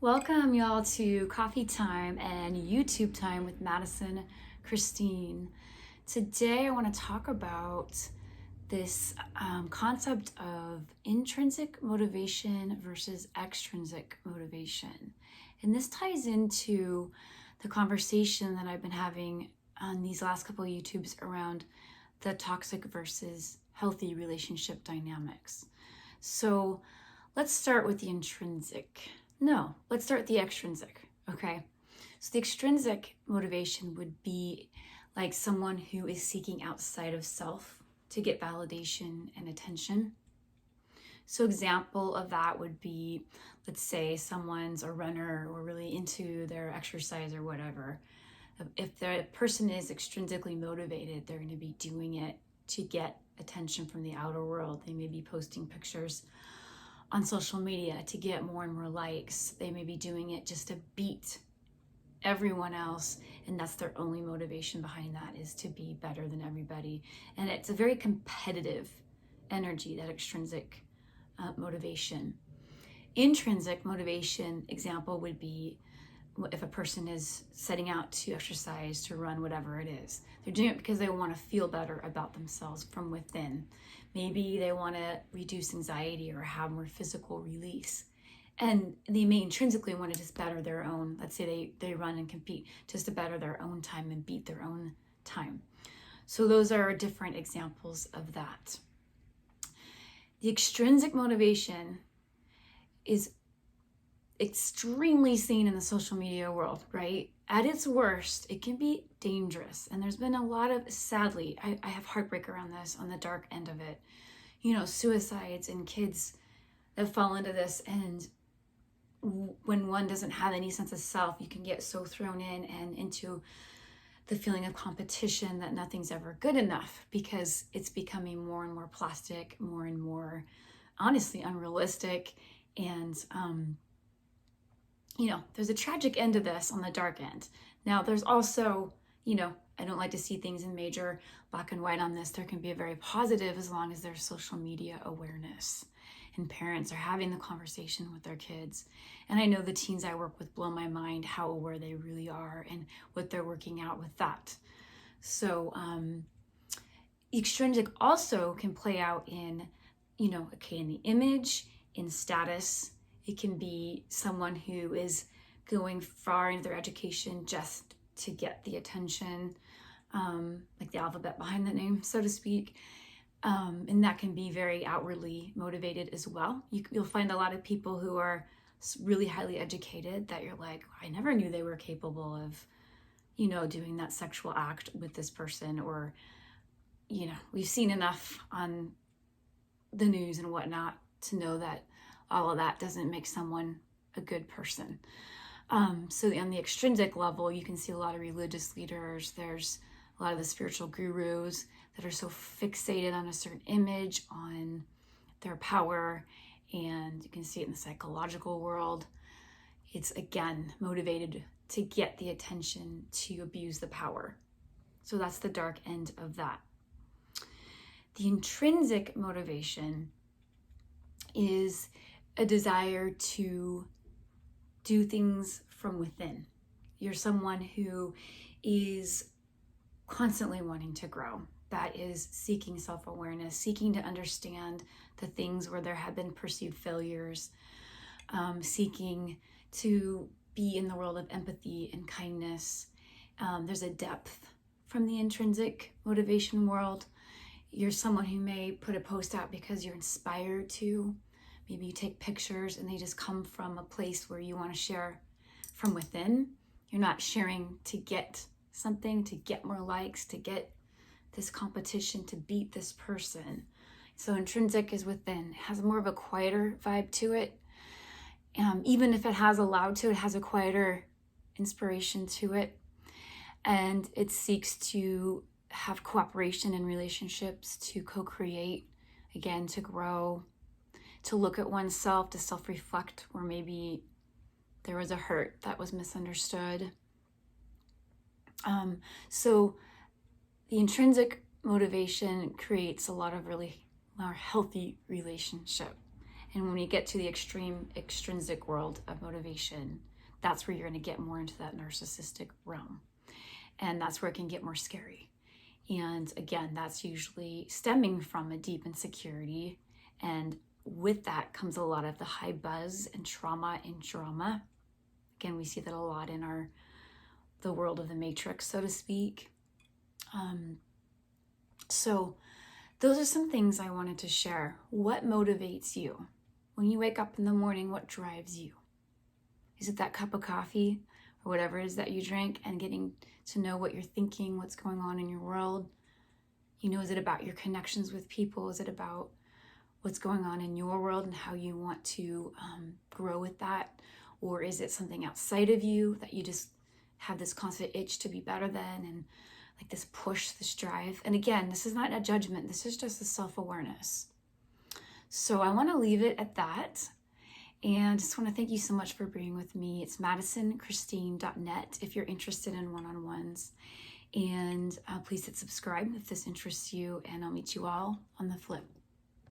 Welcome, y'all, to Coffee Time and YouTube Time with Madison Christine. Today, I want to talk about this concept of intrinsic motivation versus extrinsic motivation. And this ties into the conversation that I've been having on these last couple of YouTubes around the toxic versus healthy relationship dynamics. So let's start with the intrinsic. No, let's start the extrinsic, okay? So the extrinsic motivation would be like someone who is seeking outside of self to get validation and attention. So example of that would be, let's say someone's a runner or really into their exercise or whatever. If the person is extrinsically motivated, they're going to be doing it to get attention from the outer world. They may be posting pictures on social media to get more and more likes. They may be doing it just to beat everyone else, and that's their only motivation behind that, is to be better than everybody. And it's a very competitive energy, that extrinsic motivation. Intrinsic motivation example would be if a person is setting out to exercise, to run, whatever it is. They're doing it because they want to feel better about themselves from within. Maybe they want to reduce anxiety or have more physical release. And they may intrinsically want to just better their own, let's say they run and compete just to better their own time and beat their own time. So those are different examples of that. The extrinsic motivation is extremely seen in the social media world, right? At its worst, it can be dangerous. And there's been a lot of, sadly, I have heartbreak around this on the dark end of it. You know, suicides and kids that fall into this. And when one doesn't have any sense of self, you can get so thrown in and into the feeling of competition that nothing's ever good enough, because it's becoming more and more plastic, more and more, honestly, unrealistic. And, there's a tragic end to this on the dark end. Now, there's also, I don't like to see things in major black and white on this. There can be a very positive as long as there's social media awareness and parents are having the conversation with their kids. And I know the teens I work with blow my mind how aware they really are and what they're working out with that. So extrinsic also can play out in, in the image, in status. It can be someone who is going far into their education just to get the attention, like the alphabet behind the name, so to speak. And that can be very outwardly motivated as well. You'll find a lot of people who are really highly educated that you're like, I never knew they were capable of, doing that sexual act with this person. Or, we've seen enough on the news and whatnot to know that all of that doesn't make someone a good person. So on the extrinsic level, you can see a lot of religious leaders. There's a lot of the spiritual gurus that are so fixated on a certain image, on their power, and you can see it in the psychological world. It's, again, motivated to get the attention, to abuse the power. So that's the dark end of that. The intrinsic motivation is a desire to do things from within. You're someone who is constantly wanting to grow, that is seeking self-awareness, seeking to understand the things where there have been perceived failures, seeking to be in the world of empathy and kindness. There's a depth from the intrinsic motivation world. You're someone who may put a post out because you're inspired to. Maybe you take pictures and they just come from a place where you want to share from within. You're not sharing to get something, to get more likes, to get this competition, to beat this person. So intrinsic is within. It has more of a quieter vibe to it. Even if it has a loud to it, has a quieter inspiration to it. And it seeks to have cooperation in relationships, to co-create, again, to grow, to look at oneself, to self-reflect where maybe there was a hurt that was misunderstood. So the intrinsic motivation creates a lot of really more healthy relationship. And when we get to the extreme extrinsic world of motivation, that's where you're going to get more into that narcissistic realm. And that's where it can get more scary. And again, that's usually stemming from a deep insecurity. And with that comes a lot of the high buzz and trauma and drama. Again, we see that a lot in the world of the matrix, so to speak. So those are some things I wanted to share. What motivates you? When you wake up in the morning, what drives you? Is it that cup of coffee or whatever it is that you drink, and getting to know what you're thinking, what's going on in your world? Is it about your connections with people? Is it about what's going on in your world and how you want to grow with that? Or is it something outside of you that you just have this constant itch to be better than, and like this push, this drive? And again, this is not a judgment. This is just a self-awareness. So I want to leave it at that. And just want to thank you so much for being with me. It's MadisonChristine.net if you're interested in one-on-ones. And please hit subscribe if this interests you, and I'll meet you all on the flip.